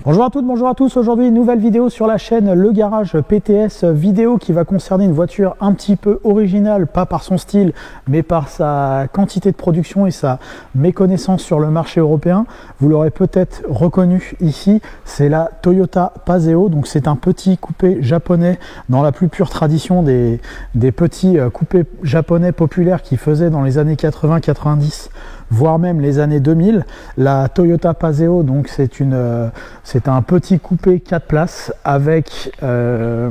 Bonjour à toutes, bonjour à tous. Aujourd'hui, une nouvelle vidéo sur la chaîne Le Garage PTS, vidéo qui va concerner une voiture un petit peu originale, pas par son style, mais par sa quantité de production et sa méconnaissance sur le marché européen. Vous l'aurez peut-être reconnu ici, c'est la Toyota Paseo. Donc c'est un petit coupé japonais dans la plus pure tradition des petits coupés japonais populaires qui faisaient dans les années 80-90. Voire même les années 2000. La Toyota Paseo, donc c'est un petit coupé 4 places avec un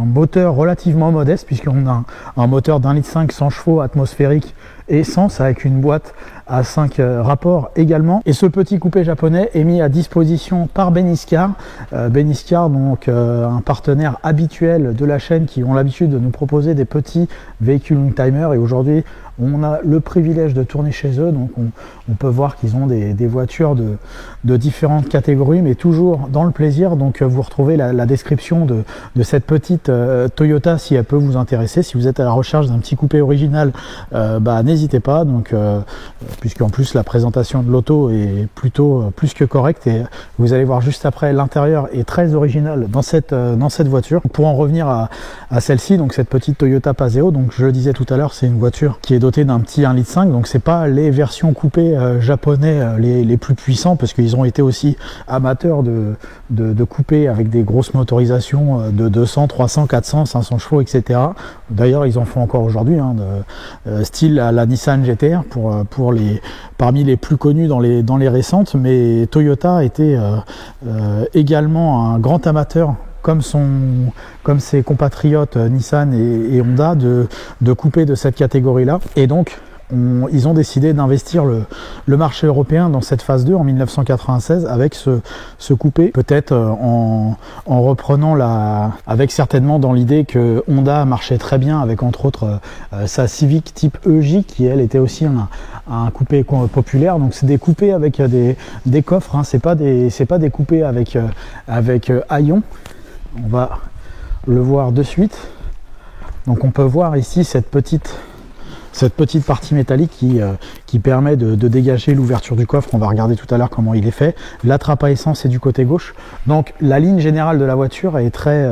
moteur relativement modeste, puisqu'on a un moteur d'1,5 litre 100 chevaux atmosphérique essence avec une boîte à 5 rapports également. Et ce petit coupé japonais est mis à disposition par Beniscar. Beniscar, donc un partenaire habituel de la chaîne, qui ont l'habitude de nous proposer des petits véhicules Youngtimer. Et aujourd'hui, on a le privilège de tourner chez eux, donc on peut voir qu'ils ont des voitures de différentes catégories, mais toujours dans le plaisir. Donc vous retrouvez la description de cette petite Toyota si elle peut vous intéresser. Si vous êtes à la recherche d'un petit coupé original, n'hésitez pas. Donc puisqu'en plus la présentation de l'auto est plutôt plus que correcte, et vous allez voir juste après, l'intérieur est très original dans cette voiture. Pour en revenir à celle-ci, donc cette petite Toyota Paseo, donc je le disais tout à l'heure, c'est une voiture qui est dotée d'un petit 1,5 litre, donc c'est pas les versions coupées japonais les plus puissants, parce qu'ils ont été aussi amateurs de coupés avec des grosses motorisations de 200, 300, 400, 500 chevaux, etc. D'ailleurs, ils en font encore aujourd'hui, style à la Nissan GT-R parmi les plus connus dans les récentes. Mais Toyota était également un grand amateur, comme ses compatriotes Nissan et Honda, de coupés de cette catégorie-là. Et donc, ils ont décidé d'investir le marché européen dans cette phase 2 en 1996 avec ce coupé, peut-être en reprenant avec certainement dans l'idée que Honda marchait très bien avec entre autres sa Civic type EJ, qui elle était aussi un coupé populaire. Donc c'est des coupés avec des coffres, c'est pas des coupés avec haillons. On va le voir de suite. Donc on peut voir ici cette petite partie métallique qui permet de dégager l'ouverture du coffre. On va regarder tout à l'heure comment il est fait. La trappe à essence est du côté gauche. Donc la ligne générale de la voiture est très,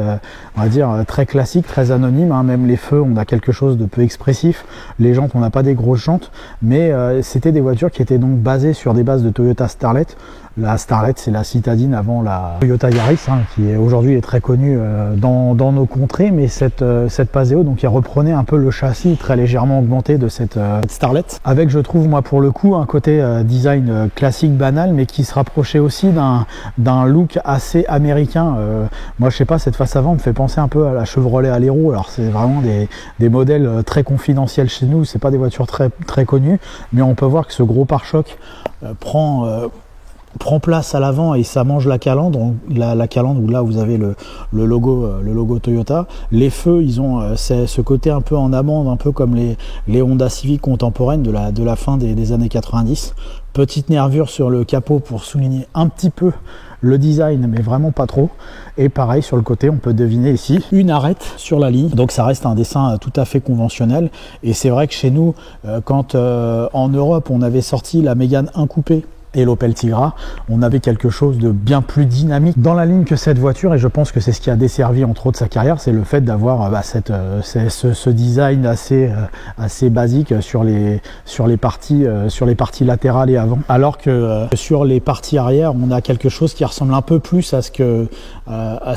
on va dire, très classique, très anonyme. Même les feux, on a quelque chose de peu expressif. Les jantes, on n'a pas des grosses jantes, mais c'était des voitures qui étaient donc basées sur des bases de Toyota Starlet. La Starlet, c'est la citadine avant la Toyota Yaris, qui aujourd'hui est très connue dans nos contrées. Mais cette Paseo, donc, elle reprenait un peu le châssis très légèrement augmenté de cette Starlet, avec, je trouve moi pour le coup, un côté design classique banal, mais qui se rapprochait aussi d'un look assez américain. Moi, je sais pas, cette face avant me fait penser un peu à la Chevrolet Alero. Alors c'est vraiment des modèles très confidentiels chez nous, c'est pas des voitures très très connues, mais on peut voir que ce gros pare-choc prend place à l'avant et ça mange la calandre, la calandre où là vous avez le logo Toyota. Les feux, ils ont ce côté un peu en amande, un peu comme les Honda Civic contemporaines de la fin des années 90. Petite nervure sur le capot pour souligner un petit peu le design, mais vraiment pas trop. Et pareil sur le côté, on peut deviner ici une arête sur la ligne. Donc ça reste un dessin tout à fait conventionnel. Et c'est vrai que chez nous, quand en Europe on avait sorti la Mégane 1 coupé et l'Opel Tigra, on avait quelque chose de bien plus dynamique dans la ligne que cette voiture, et je pense que c'est ce qui a desservi entre autres sa carrière, c'est le fait d'avoir ce design assez basique sur les parties latérales et avant, alors que sur les parties arrière, on a quelque chose qui ressemble un peu plus à ce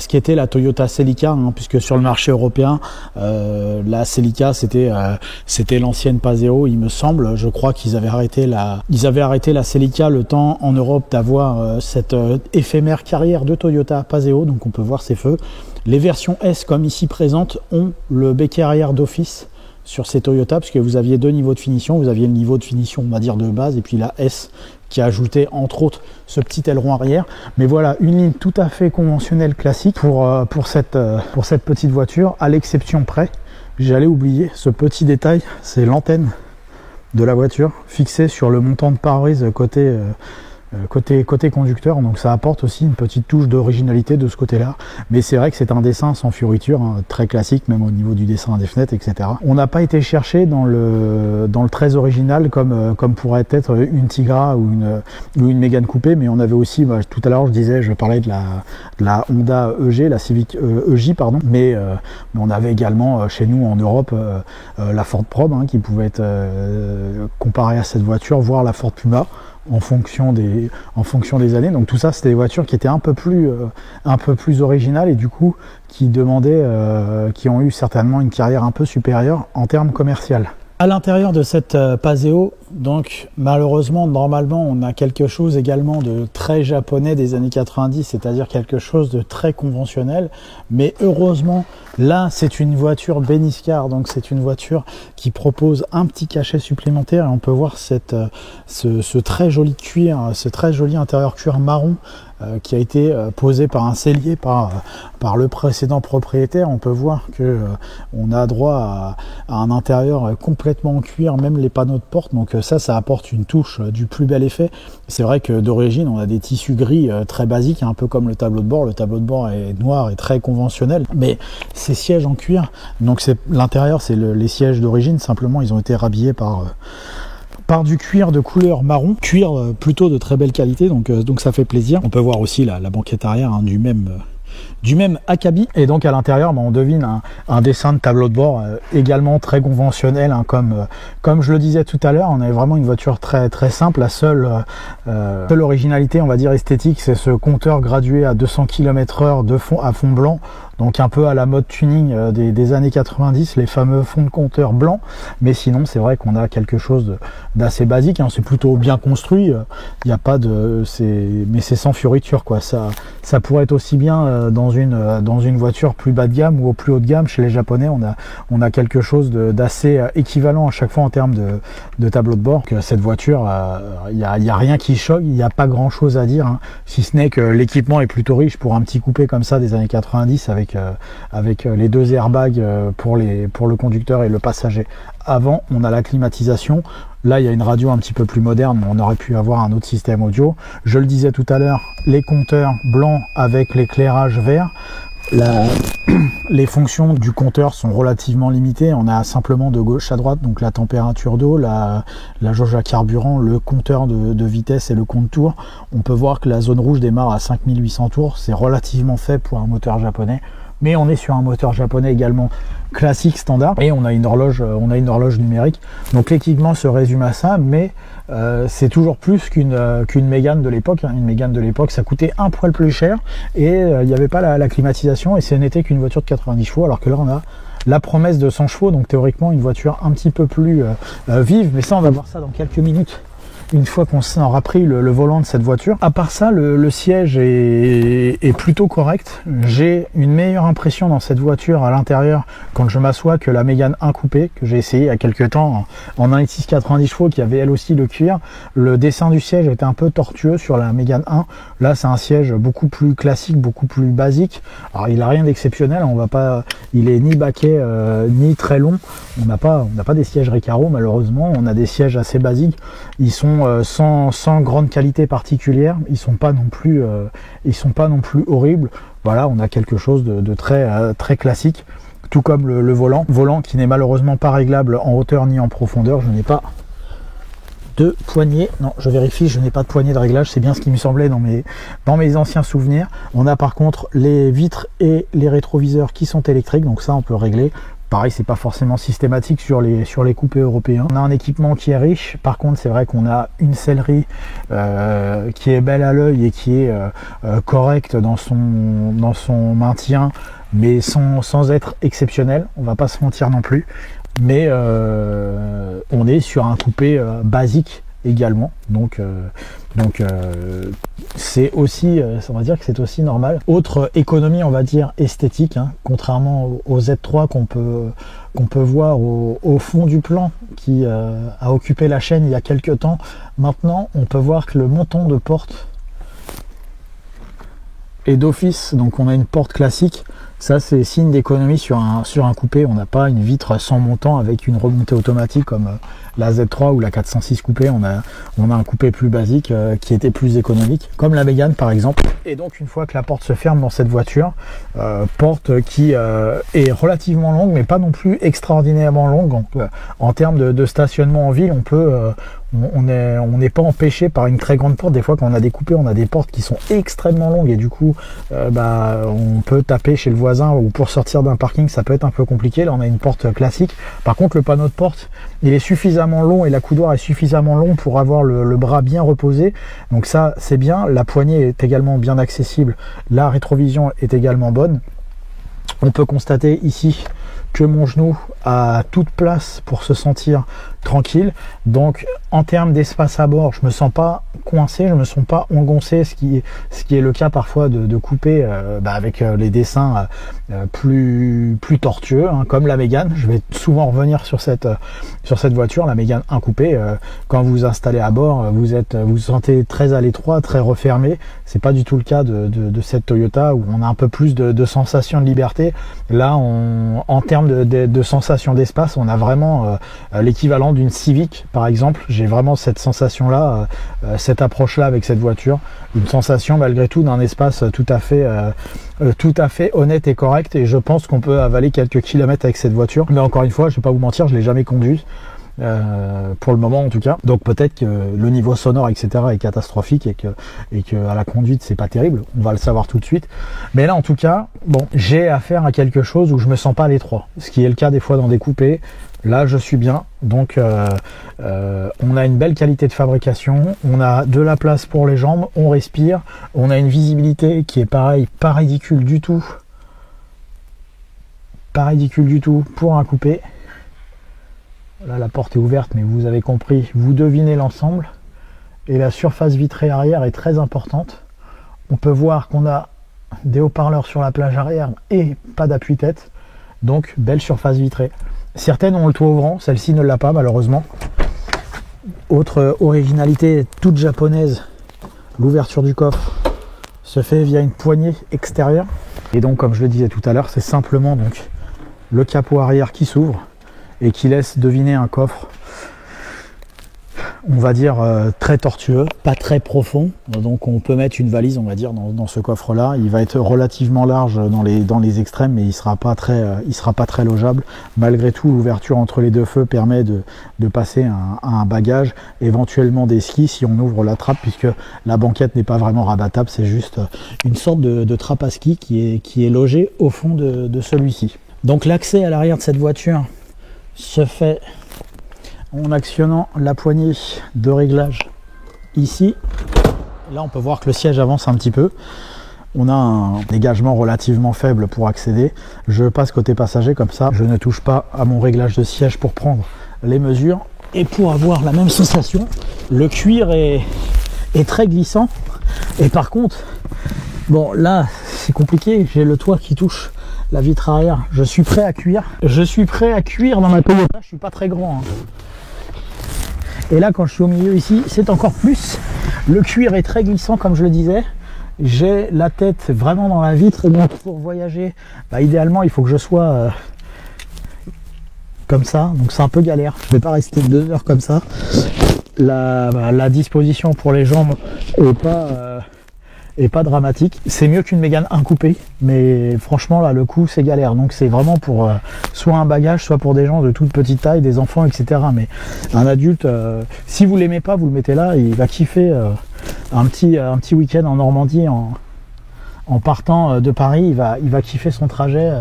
qu'était la Toyota Celica, puisque sur le marché européen, la Celica c'était l'ancienne Paseo, il me semble. Je crois qu'ils avaient arrêté la Celica le temps en Europe d'avoir cette éphémère carrière de Toyota Paseo. Donc on peut voir ces feux. Les versions S, comme ici présentes, ont le béquet arrière d'office sur ces Toyota, puisque vous aviez deux niveaux de finition. Vous aviez le niveau de finition, on va dire, de base, et puis la S qui a ajouté entre autres ce petit aileron arrière. Mais voilà, une ligne tout à fait conventionnelle, classique pour cette petite voiture, à l'exception près. J'allais oublier ce petit détail, c'est l'antenne de la voiture fixée sur le montant de pare-brise côté côté conducteur, donc ça apporte aussi une petite touche d'originalité de ce côté-là. Mais c'est vrai que c'est un dessin sans fioriture, hein, très classique, même au niveau du dessin des fenêtres, etc. On n'a pas été chercher dans le très original comme pourrait être une Tigra ou une Mégane coupée, mais on avait aussi, tout à l'heure je parlais de la Honda EG, la Civic EJ, pardon, mais on avait également chez nous en Europe la Ford Probe, hein, qui pouvait être comparée à cette voiture, voire la Ford Puma, en fonction des années. Donc tout ça, c'était des voitures qui étaient un peu plus originales et du coup qui ont eu certainement une carrière un peu supérieure en termes commercial. À l'intérieur de cette Paseo, donc malheureusement, normalement, on a quelque chose également de très japonais des années 90, c'est-à-dire quelque chose de très conventionnel. Mais heureusement, là, c'est une voiture Beniscar, donc c'est une voiture qui propose un petit cachet supplémentaire. Et on peut voir ce très joli cuir, ce très joli intérieur cuir marron qui a été posé par un sellier, par le précédent propriétaire. On peut voir que on a droit à un intérieur complètement en cuir, même les panneaux de porte. Donc ça apporte une touche du plus bel effet. C'est vrai que d'origine, on a des tissus gris très basiques, un peu comme le tableau de bord. Le tableau de bord est noir et très conventionnel, mais ces sièges en cuir, donc l'intérieur, c'est les sièges d'origine. Simplement, ils ont été rhabillés par du cuir de couleur marron, cuir plutôt de très belle qualité, donc ça fait plaisir. On peut voir aussi la banquette arrière, hein, du même acabit, et donc à l'intérieur on devine un dessin de tableau de bord également très conventionnel, hein, comme je le disais tout à l'heure. On avait vraiment une voiture très très simple. La seule originalité, on va dire esthétique, c'est ce compteur gradué à 200 km/h à fond blanc, donc un peu à la mode tuning des années 90, les fameux fonds de compteur blancs. Mais sinon, c'est vrai qu'on a quelque chose d'assez basique, hein. C'est plutôt bien construit. Il n'y a pas mais c'est sans fioriture, quoi. Ça pourrait être aussi bien dans une voiture plus bas de gamme ou au plus haut de gamme. Chez les Japonais, on a quelque chose d'assez équivalent à chaque fois en termes de tableau de bord. Que cette voiture, il y a rien qui choque, il n'y a pas grand chose à dire, hein, si ce n'est que l'équipement est plutôt riche pour un petit coupé comme ça des années 90, avec les deux airbags pour le conducteur et le passager. Avant, on a la climatisation. Là, il y a une radio un petit peu plus moderne, mais on aurait pu avoir un autre système audio. Je le disais tout à l'heure, les compteurs blancs avec l'éclairage vert. Les fonctions du compteur sont relativement limitées. On a simplement de gauche à droite, donc la température d'eau, la jauge à carburant, le compteur de vitesse et le compte tours. On peut voir que la zone rouge démarre à 5800 tours. C'est relativement faible pour un moteur japonais, mais on est sur un moteur japonais également classique, standard, et on a une horloge numérique. Donc l'équipement se résume à ça, mais c'est toujours plus qu'une Mégane de l'époque, hein. Une Mégane de l'époque, ça coûtait un poil plus cher, et il n'y avait pas la climatisation, et ce n'était qu'une voiture de 90 chevaux, alors que là on a la promesse de 100 chevaux, donc théoriquement une voiture un petit peu plus vive. Mais ça, on va voir ça dans quelques minutes, une fois qu'on aura pris le volant de cette voiture. À part ça, le siège est plutôt correct. J'ai une meilleure impression dans cette voiture à l'intérieur quand je m'assois que la Mégane 1 coupée, que j'ai essayé il y a quelques temps en 1.6 90 chevaux, qui avait elle aussi le cuir. Le dessin du siège était un peu tortueux sur la Mégane 1. Là, c'est un siège beaucoup plus classique, beaucoup plus basique. Alors, il a rien d'exceptionnel. Il est ni baquet ni très long. On n'a pas des sièges Recaro, malheureusement. On a des sièges assez basiques. Ils sont sans grande qualité particulière. Ils sont pas non plus horribles. Voilà, on a quelque chose de très très classique. Tout comme le volant qui n'est malheureusement pas réglable en hauteur ni en profondeur. Je n'ai pas de poignée, non, je vérifie, je n'ai pas de poignée de réglage, c'est bien ce qui me semblait dans mes anciens souvenirs. On a par contre les vitres et les rétroviseurs qui sont électriques, donc ça on peut régler. Pareil, c'est pas forcément systématique sur les coupés européens. On a un équipement qui est riche. Par contre, c'est vrai qu'on a une sellerie qui est belle à l'œil et qui est correcte dans son maintien, mais sans être exceptionnel. On va pas se mentir non plus. Mais on est sur un coupé basique également, donc c'est aussi, on va dire que c'est aussi normal. Autre économie, on va dire esthétique, hein, contrairement au Z3 qu'on peut voir au fond du plan qui a occupé la chaîne il y a quelques temps. Maintenant, on peut voir que le montant de porte est d'office, donc on a une porte classique Ça, c'est signe d'économie sur un coupé. On n'a pas une vitre sans montant avec une remontée automatique comme la Z3 ou la 406 coupé. On a un coupé plus basique qui était plus économique, comme la Mégane par exemple. Et donc, une fois que la porte se ferme dans cette voiture, porte qui est relativement longue, mais pas non plus extraordinairement longue. Donc, en termes de stationnement en ville, on peut... on n'est pas empêché par une très grande porte. Des fois, quand on a des coupés, on a des portes qui sont extrêmement longues et du coup, on peut taper chez le voisin ou pour sortir d'un parking, ça peut être un peu compliqué. Là, on a une porte classique. Par contre, le panneau de porte, il est suffisamment long et la coudoir est suffisamment long pour avoir le bras bien reposé. Donc ça, c'est bien. La poignée est également bien accessible. La rétrovision est également bonne. On peut constater ici que mon genou a toute place pour se sentir tranquille. Donc en termes d'espace à bord, je me sens pas coincé, je me sens pas engoncé, ce qui est le cas parfois de couper avec les dessins plus tortueux, hein, comme la Mégane. Je vais souvent revenir sur cette voiture, la Mégane 1 coupé. Quand vous vous installez à bord, vous sentez très à l'étroit, très refermé. C'est pas du tout le cas de cette Toyota où on a un peu plus de sensation de liberté. Là, en termes de sensation d'espace, on a vraiment l'équivalent d'une Civic par exemple. J'ai vraiment cette sensation là, cette approche là avec cette voiture, une sensation malgré tout d'un espace tout à fait honnête et correct, et je pense qu'on peut avaler quelques kilomètres avec cette voiture. Mais encore une fois, je vais pas vous mentir, je l'ai jamais conduite pour le moment en tout cas, donc peut-être que le niveau sonore etc est catastrophique et que à la conduite c'est pas terrible, on va le savoir tout de suite. Mais là en tout cas, bon, j'ai affaire à quelque chose où je me sens pas à l'étroit, ce qui est le cas des fois dans des coupés. Là je suis bien, donc on a une belle qualité de fabrication, on a de la place pour les jambes, on respire, on a une visibilité qui est pareil, pas ridicule du tout pour un coupé. Là la porte est ouverte, mais vous avez compris, vous devinez l'ensemble. Et la surface vitrée arrière est très importante. On peut voir qu'on a des haut-parleurs sur la plage arrière et pas d'appui-tête, donc belle surface vitrée. Certaines ont le toit ouvrant, celle-ci ne l'a pas malheureusement. Autre originalité toute japonaise, l'ouverture du coffre se fait via une poignée extérieure. Et donc comme je le disais tout à l'heure, c'est simplement donc le capot arrière qui s'ouvre et qui laisse deviner un coffre, on va dire très tortueux, pas très profond. Donc on peut mettre une valise, on va dire, dans ce coffre là. Il va être relativement large dans les extrêmes, mais il sera pas très logeable. Malgré tout, l'ouverture entre les deux feux permet de passer un bagage, éventuellement des skis si on ouvre la trappe, puisque la banquette n'est pas vraiment rabattable, c'est juste une sorte de trappe à ski qui est logée au fond de celui-ci. Donc l'accès à l'arrière de cette voiture se fait en actionnant la poignée de réglage ici. Là on peut voir que le siège avance un petit peu. On a un dégagement relativement faible pour accéder. Je passe côté passager, comme ça je ne touche pas à mon réglage de siège pour prendre les mesures. Et pour avoir la même sensation, le cuir est très glissant. Et par contre, bon là c'est compliqué, j'ai le toit qui touche la vitre arrière. Je suis prêt à cuire. Je suis prêt à cuire dans ma Toyota. Je suis pas très grand, hein. Et là, quand je suis au milieu ici, c'est encore plus. Le cuir est très glissant, comme je le disais. J'ai la tête vraiment dans la vitre. Et donc, pour voyager, idéalement, il faut que je sois comme ça. Donc, c'est un peu galère. Je vais pas rester 2 heures comme ça. La disposition pour les jambes est pas dramatique. C'est mieux qu'une Mégane 1 coupé, mais franchement là le coup c'est galère. Donc c'est vraiment pour soit un bagage, soit pour des gens de toute petite taille, des enfants, etc. Mais un adulte, si vous l'aimez pas, vous le mettez là, il va kiffer un petit week-end en Normandie en partant de Paris. Il va kiffer son trajet,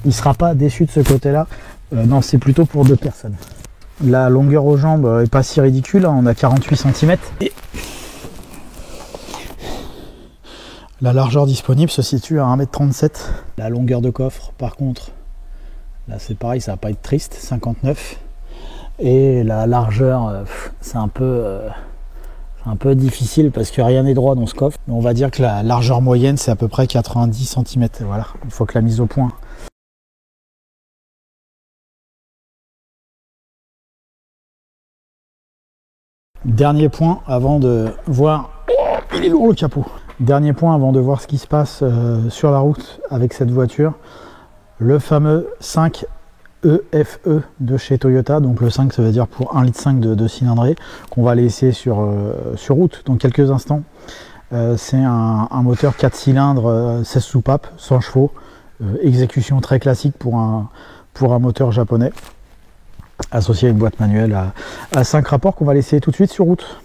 il sera pas déçu de ce côté-là. Non, c'est plutôt pour 2 personnes. La longueur aux jambes est pas si ridicule, hein, on a 48 cm. Et la largeur disponible se situe à 1,37 m. La longueur de coffre, par contre, là c'est pareil, ça va pas être triste, 59. Et la largeur, c'est un peu difficile parce que rien n'est droit dans ce coffre. On va dire que la largeur moyenne, c'est à peu près 90 cm. Voilà, une fois que la mise au point. Dernier point avant de voir... Oh, il est lourd le capot. Dernier point avant de voir ce qui se passe sur la route avec cette voiture. le fameux 5 EFE de chez Toyota. Donc le 5, ça veut dire pour 1,5 litre de cylindrée, qu'on va laisser sur route dans quelques instants. C'est un moteur 4 cylindres, 16 soupapes, 100 chevaux, exécution très classique pour un moteur japonais, associé à une boîte manuelle à 5 rapports qu'on va laisser tout de suite sur route.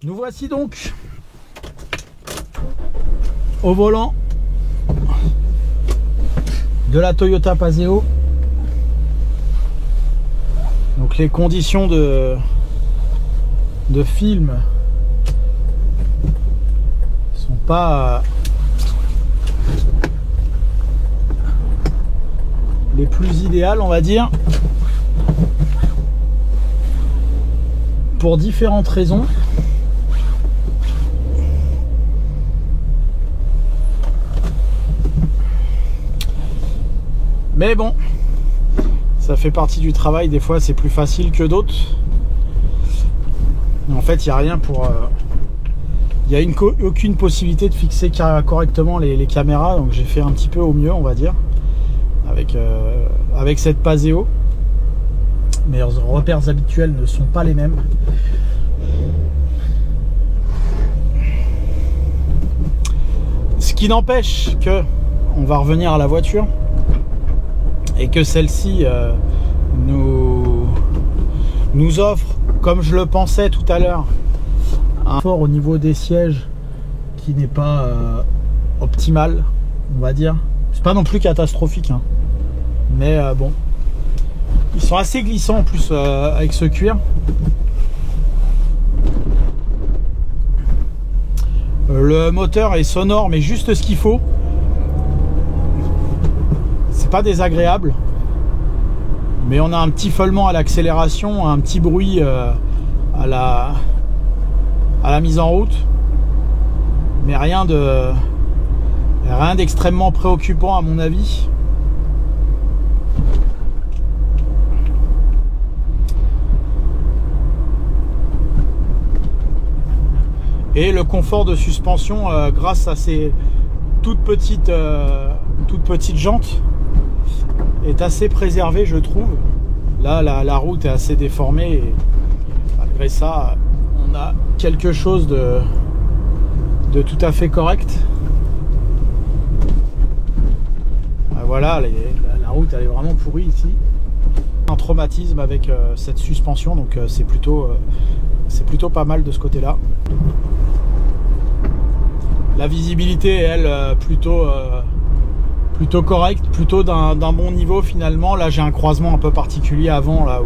Nous voici donc au volant de la Toyota Paseo. Donc les conditions de film sont pas les plus idéales, on va dire, pour différentes raisons. Mais bon, ça fait partie du travail, des fois c'est plus facile que d'autres. En fait, il n'y a rien pour... Il n'y a aucune possibilité de fixer correctement les caméras, donc j'ai fait un petit peu au mieux, on va dire, avec cette Paseo. Mes repères habituels ne sont pas les mêmes. Ce qui n'empêche que on va revenir à la voiture. Et que celle-ci nous offre, comme je le pensais tout à l'heure, un confort au niveau des sièges qui n'est pas optimal, on va dire. C'est pas non plus catastrophique, hein. Mais bon, ils sont assez glissants en plus avec ce cuir. Le moteur est sonore, mais juste ce qu'il faut. Pas désagréable, mais on a un petit feulement à l'accélération, un petit bruit à la mise en route, mais rien d'extrêmement préoccupant à mon avis. Et le confort de suspension grâce à ces toutes petites jantes est assez préservé, je trouve. Là la route est assez déformée et malgré ça on a quelque chose de tout à fait correct. Voilà, la route elle est vraiment pourrie ici. Un traumatisme avec cette suspension, donc c'est plutôt pas mal de ce côté là. La visibilité est elle plutôt correct, plutôt d'un bon niveau finalement. Là j'ai un croisement un peu particulier avant, là où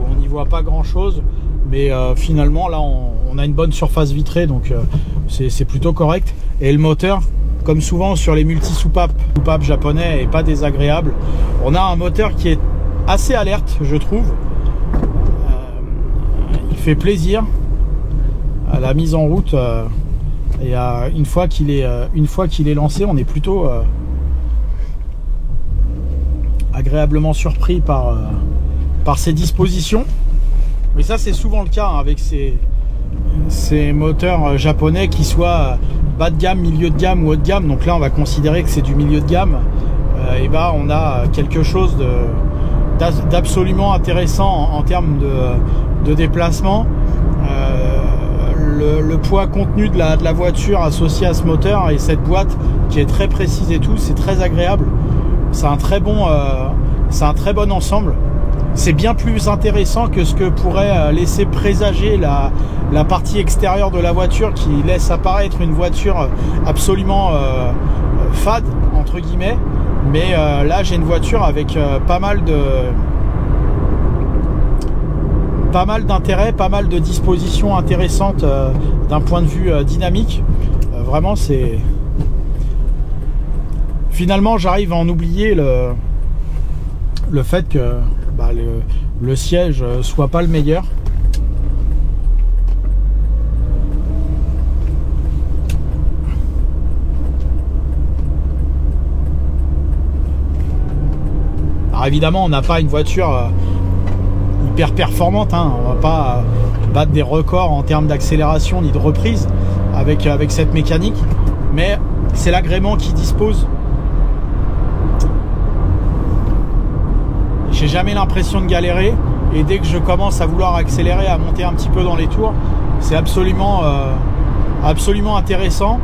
on n'y voit pas grand chose, mais finalement là on a une bonne surface vitrée, donc c'est plutôt correct. Et le moteur, comme souvent sur les multi-soupapes japonais, est pas désagréable. On a un moteur qui est assez alerte, je trouve. Il fait plaisir à la mise en route, et une fois qu'il est lancé, on est plutôt agréablement surpris par ses dispositions. Mais ça c'est souvent le cas hein, avec ces moteurs japonais, qui soient bas de gamme, milieu de gamme ou haut de gamme. Donc là on va considérer que c'est du milieu de gamme. Et bah on a quelque chose d'absolument intéressant en termes de déplacement. Le poids contenu de la voiture associé à ce moteur et cette boîte qui est très précise et tout, c'est très agréable. C'est un très bon ensemble. C'est bien plus intéressant que ce que pourrait laisser présager la partie extérieure de la voiture, qui laisse apparaître une voiture absolument fade entre guillemets. Mais là j'ai une voiture avec pas mal d'intérêt, pas mal de dispositions intéressantes d'un point de vue dynamique. Vraiment c'est... Finalement j'arrive à en oublier le fait que le siège soit pas le meilleur. Alors évidemment, on n'a pas une voiture hyper performante, hein. On va pas battre des records en termes d'accélération ni de reprise avec cette mécanique, mais c'est l'agrément qui dispose. J'ai jamais l'impression de galérer, et dès que je commence à vouloir accélérer, à monter un petit peu dans les tours, c'est absolument intéressant.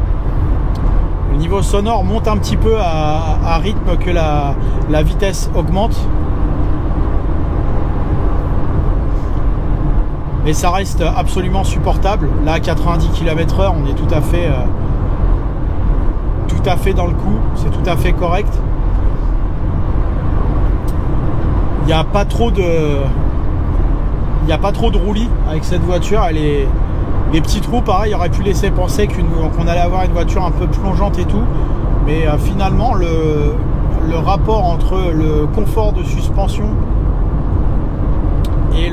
Le niveau sonore monte un petit peu à rythme que la vitesse augmente, mais ça reste absolument supportable. Là, à 90 km/h, on est tout à fait dans le coup, c'est tout à fait correct. Il n'y a pas trop de roulis avec cette voiture. Les petits trous, pareil, auraient pu laisser penser qu'on allait avoir une voiture un peu plongeante et tout, mais finalement le rapport entre le confort de suspension et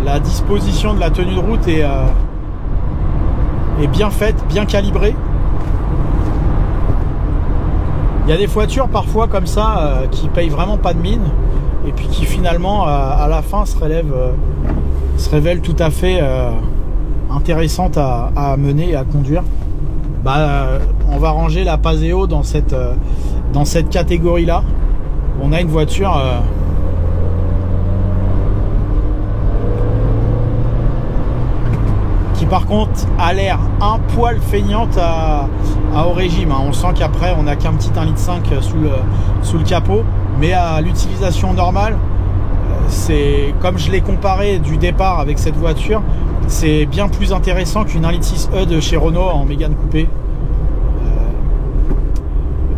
la disposition de la tenue de route est bien faite, bien calibrée. Il y a des voitures parfois comme ça qui payent vraiment pas de mine, et puis qui finalement à la fin se révèlent tout à fait intéressantes à mener et à conduire. On va ranger la Paseo dans cette catégorie là. On a une voiture qui par contre a l'air un poil feignante au régime, hein. On sent qu'après on n'a qu'un petit 1,5 litre sous le capot, mais à l'utilisation normale, c'est comme je l'ai comparé du départ avec cette voiture, c'est bien plus intéressant qu'une 1,6 litre de chez Renault en Mégane coupé.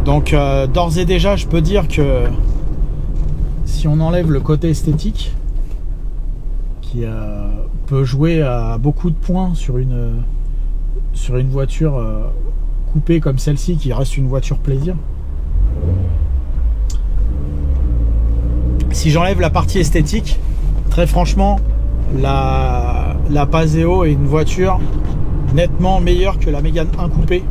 Donc d'ores et déjà je peux dire que si on enlève le côté esthétique qui peut jouer à beaucoup de points sur une voiture coupée comme celle-ci, qui reste une voiture plaisir, si j'enlève la partie esthétique, très franchement la Paseo est une voiture nettement meilleure que la Mégane 1 coupé.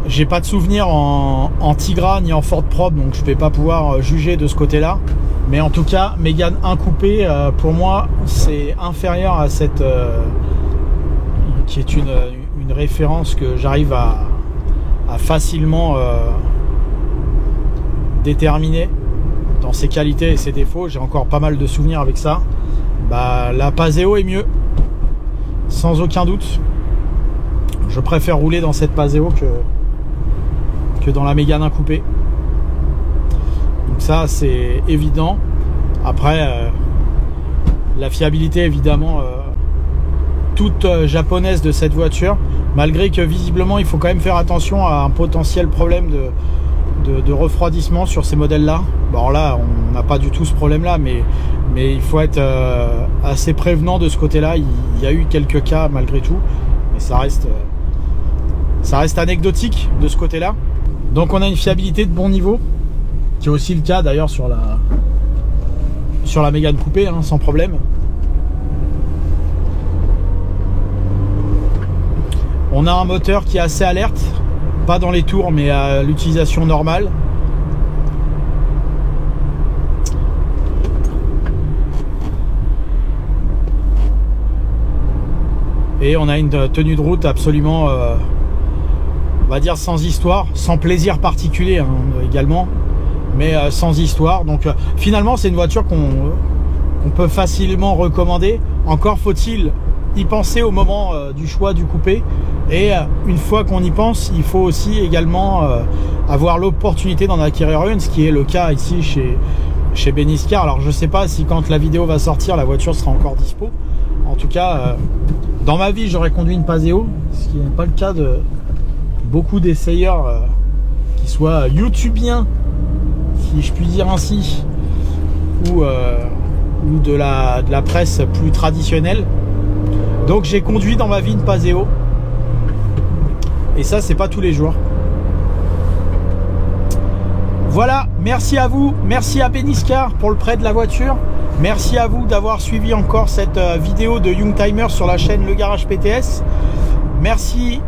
J'ai pas de souvenir en Tigra ni en Ford Probe, donc je vais pas pouvoir juger de ce côté là, mais en tout cas Mégane 1 coupé, pour moi c'est inférieur à cette qui est une référence que j'arrive à facilement déterminer dans ses qualités et ses défauts. J'ai encore pas mal de souvenirs avec ça. La Paseo est mieux, sans aucun doute. Je préfère rouler dans cette Paseo que dans la Mégane 1 coupé. Donc ça c'est évident. Après la fiabilité évidemment toute japonaise de cette voiture, malgré que visiblement il faut quand même faire attention à un potentiel problème de refroidissement sur ces modèles là. Bon là on n'a pas du tout ce problème là, mais il faut être assez prévenant de ce côté là. Il y a eu quelques cas malgré tout, mais ça reste anecdotique de ce côté là. Donc on a une fiabilité de bon niveau, qui est aussi le cas d'ailleurs sur la Mégane coupé, hein, sans problème. On a un moteur qui est assez alerte, pas dans les tours mais à l'utilisation normale. Et on a une tenue de route absolument on va dire sans histoire, sans plaisir particulier, hein, également, mais sans histoire. Donc finalement c'est une voiture qu'on peut facilement recommander. Encore faut-il y penser au moment du choix du coupé, et une fois qu'on y pense, il faut aussi également avoir l'opportunité d'en acquérir une, ce qui est le cas ici chez Beniscar. Alors je sais pas si quand la vidéo va sortir la voiture sera encore dispo. En tout cas dans ma vie j'aurais conduit une Paseo, ce qui n'est pas le cas de beaucoup d'essayeurs qui soient youtubiens, si je puis dire ainsi, ou de la presse plus traditionnelle. Donc j'ai conduit dans ma vie une Paseo, et ça c'est pas tous les jours. Voilà, merci à vous, merci à Beniscar pour le prêt de la voiture, merci à vous d'avoir suivi encore cette vidéo de Youngtimer sur la chaîne Le Garage PTS. Merci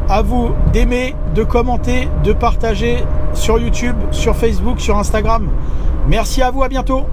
à vous d'aimer, de commenter, de partager sur YouTube, sur Facebook, sur Instagram. Merci à vous, à bientôt.